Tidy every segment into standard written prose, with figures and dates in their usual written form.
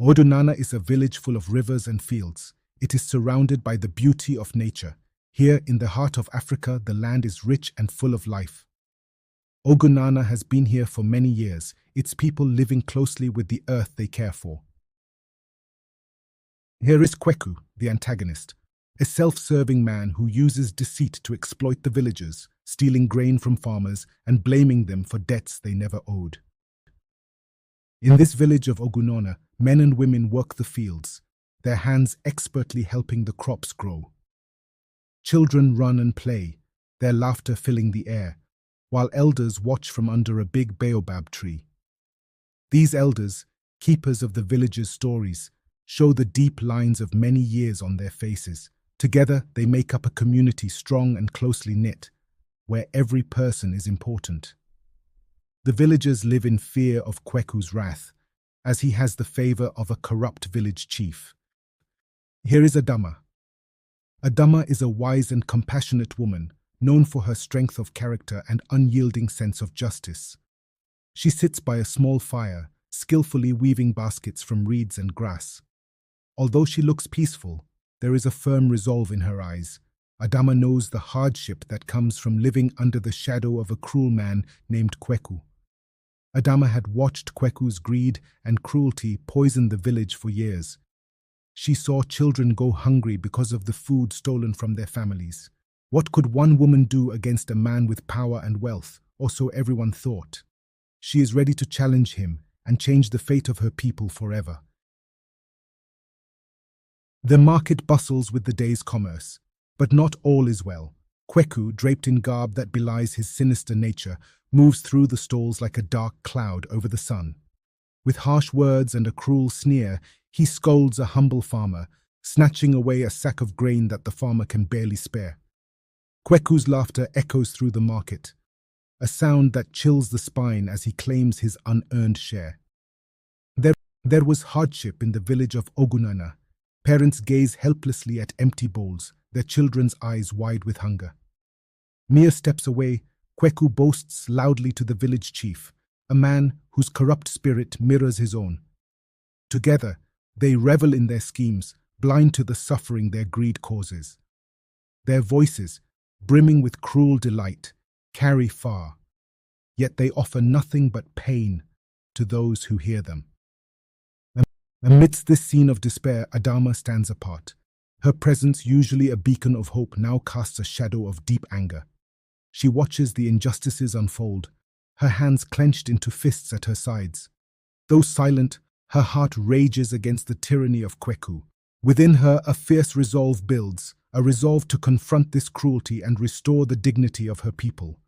Odunana is a village full of rivers and fields. It is surrounded by the beauty of nature. Here, in the heart of Africa, the land is rich and full of life. Ogunana has been here for many years, its people living closely with the earth they care for. Here is Kweku, the antagonist, a self-serving man who uses deceit to exploit the villagers, stealing grain from farmers and blaming them for debts they never owed. In this village of Ogunona, men and women work the fields, their hands expertly helping the crops grow. Children run and play, their laughter filling the air, while elders watch from under a big baobab tree. These elders, keepers of the village's stories, show the deep lines of many years on their faces. Together, they make up a community strong and closely knit, where every person is important. The villagers live in fear of Kweku's wrath, as he has the favor of a corrupt village chief. Here is Adama. Adama is a wise and compassionate woman, known for her strength of character and unyielding sense of justice. She sits by a small fire, skillfully weaving baskets from reeds and grass. Although she looks peaceful, there is a firm resolve in her eyes. Adama knows the hardship that comes from living under the shadow of a cruel man named Kweku. Adama had watched Kweku's greed and cruelty poison the village for years. She saw children go hungry because of the food stolen from their families. What could one woman do against a man with power and wealth, or so everyone thought? She is ready to challenge him and change the fate of her people forever. The market bustles with the day's commerce, but not all is well. Kweku, draped in garb that belies his sinister nature, moves through the stalls like a dark cloud over the sun. With harsh words and a cruel sneer, he scolds a humble farmer, snatching away a sack of grain that the farmer can barely spare. Kweku's laughter echoes through the market, a sound that chills the spine as he claims his unearned share. There was hardship in the village of Ogunana. Parents gaze helplessly at empty bowls, their children's eyes wide with hunger. Mere steps away, Kweku boasts loudly to the village chief, a man whose corrupt spirit mirrors his own. Together, they revel in their schemes, blind to the suffering their greed causes. Their voices, brimming with cruel delight, carry far, yet they offer nothing but pain to those who hear them. Amidst this scene of despair, Adama stands apart. Her presence, usually a beacon of hope, now casts a shadow of deep anger. She watches the injustices unfold, her hands clenched into fists at her sides. Though silent, her heart rages against the tyranny of Kweku. Within her, a fierce resolve builds, a resolve to confront this cruelty and restore the dignity of her people.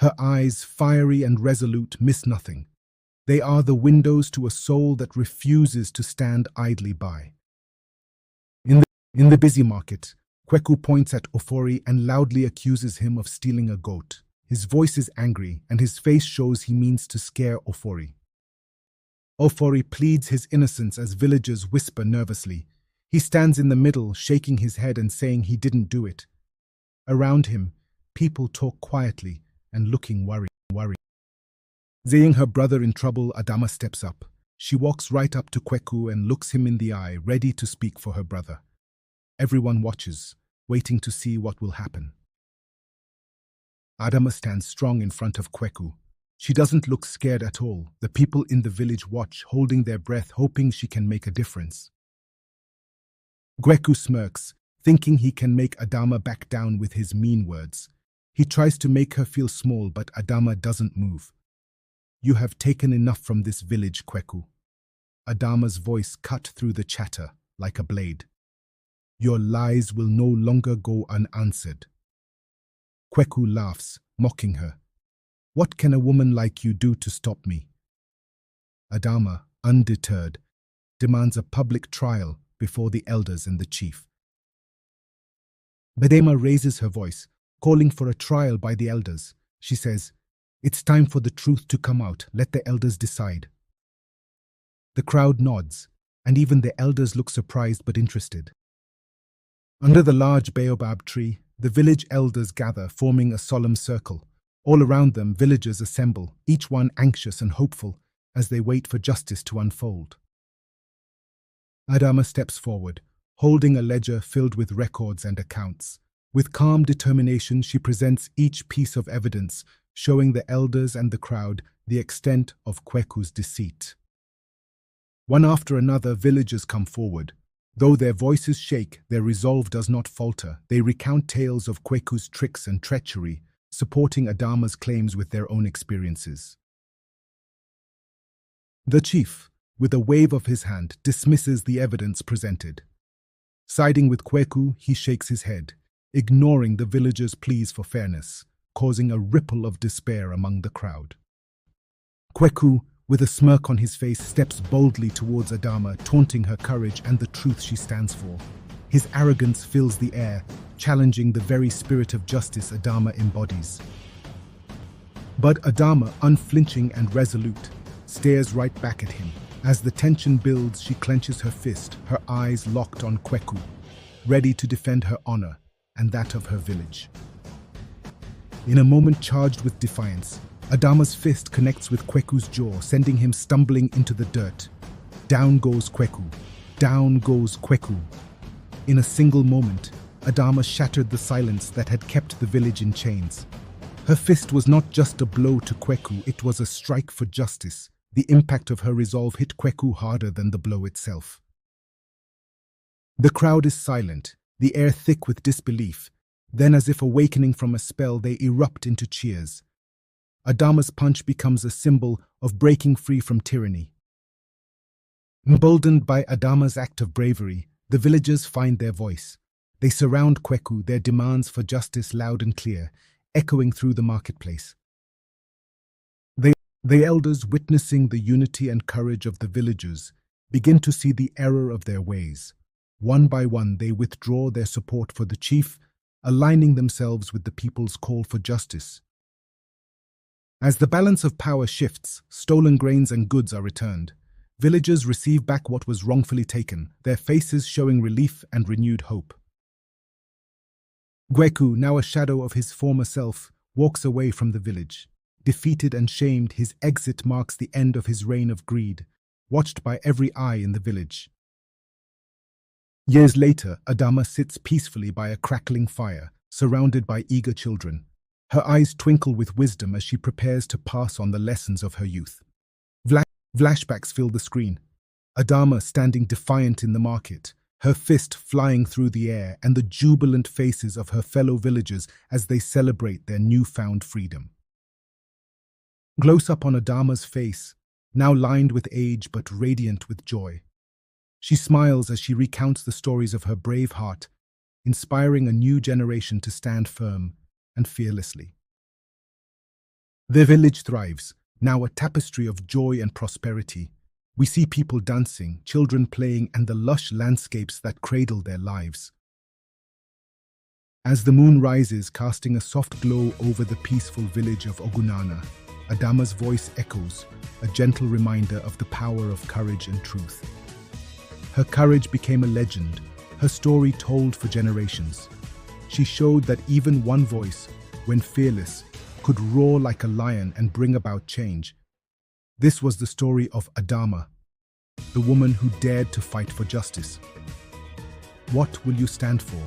Her eyes, fiery and resolute, miss nothing. They are the windows to a soul that refuses to stand idly by. In the busy market, Kweku points at Ofori and loudly accuses him of stealing a goat. His voice is angry, and his face shows he means to scare Ofori. Ofori pleads his innocence as villagers whisper nervously. He stands in the middle, shaking his head and saying he didn't do it. Around him, people talk quietly and looking worried. Seeing her brother in trouble, Adama steps up. She walks right up to Kweku and looks him in the eye, ready to speak for her brother. Everyone watches, waiting to see what will happen. Adama stands strong in front of Kweku. She doesn't look scared at all. The people in the village watch, holding their breath, hoping she can make a difference. Kweku smirks, thinking he can make Adama back down with his mean words. He tries to make her feel small, but Adama doesn't move. "You have taken enough from this village, Kweku." Adama's voice cut through the chatter like a blade. "Your lies will no longer go unanswered." Kweku laughs, mocking her. "What can a woman like you do to stop me?" Adama, undeterred, demands a public trial before the elders and the chief. Adama raises her voice, calling for a trial by the elders. She says, "It's time for the truth to come out. Let the elders decide." The crowd nods, and even the elders look surprised but interested. Under the large baobab tree, the village elders gather, forming a solemn circle. All around them, villagers assemble, each one anxious and hopeful as they wait for justice to unfold. Adama steps forward, holding a ledger filled with records and accounts. With calm determination, she presents each piece of evidence, showing the elders and the crowd the extent of Kweku's deceit. One after another, villagers come forward. Though their voices shake, their resolve does not falter. They recount tales of Kweku's tricks and treachery, supporting Adama's claims with their own experiences. The chief, with a wave of his hand, dismisses the evidence presented. Siding with Kweku, he shakes his head, ignoring the villagers' pleas for fairness, causing a ripple of despair among the crowd. Kweku, with a smirk on his face, steps boldly towards Adama, taunting her courage and the truth she stands for. His arrogance fills the air, challenging the very spirit of justice Adama embodies. But Adama, unflinching and resolute, stares right back at him. As the tension builds, she clenches her fist, her eyes locked on Kweku, ready to defend her honor and that of her village. In a moment charged with defiance, Adama's fist connects with Kweku's jaw, sending him stumbling into the dirt. Down goes Kweku. Down goes Kweku. In a single moment, Adama shattered the silence that had kept the village in chains. Her fist was not just a blow to Kweku, it was a strike for justice. The impact of her resolve hit Kweku harder than the blow itself. The crowd is silent, the air thick with disbelief. Then, as if awakening from a spell, they erupt into cheers. Adama's punch becomes a symbol of breaking free from tyranny. Emboldened by Adama's act of bravery, the villagers find their voice. They surround Kweku, their demands for justice loud and clear, echoing through the marketplace. The elders, witnessing the unity and courage of the villagers, begin to see the error of their ways. One by one, they withdraw their support for the chief, aligning themselves with the people's call for justice. As the balance of power shifts, stolen grains and goods are returned. Villagers receive back what was wrongfully taken, their faces showing relief and renewed hope. Kweku, now a shadow of his former self, walks away from the village. Defeated and shamed, his exit marks the end of his reign of greed, watched by every eye in the village. Years later, Adama sits peacefully by a crackling fire, surrounded by eager children. Her eyes twinkle with wisdom as she prepares to pass on the lessons of her youth. Flashbacks fill the screen. Adama standing defiant in the market, her fist flying through the air, and the jubilant faces of her fellow villagers as they celebrate their newfound freedom. Close up on Adama's face, now lined with age but radiant with joy. She smiles as she recounts the stories of her brave heart, inspiring a new generation to stand firm and fearlessly. The village thrives, now a tapestry of joy and prosperity. We see people dancing, children playing, and the lush landscapes that cradle their lives. As the moon rises, casting a soft glow over the peaceful village of Ogunana, Adama's voice echoes, a gentle reminder of the power of courage and truth. Her courage became a legend, her story told for generations. She showed that even one voice, when fearless, could roar like a lion and bring about change. This was the story of Adama, the woman who dared to fight for justice. What will you stand for?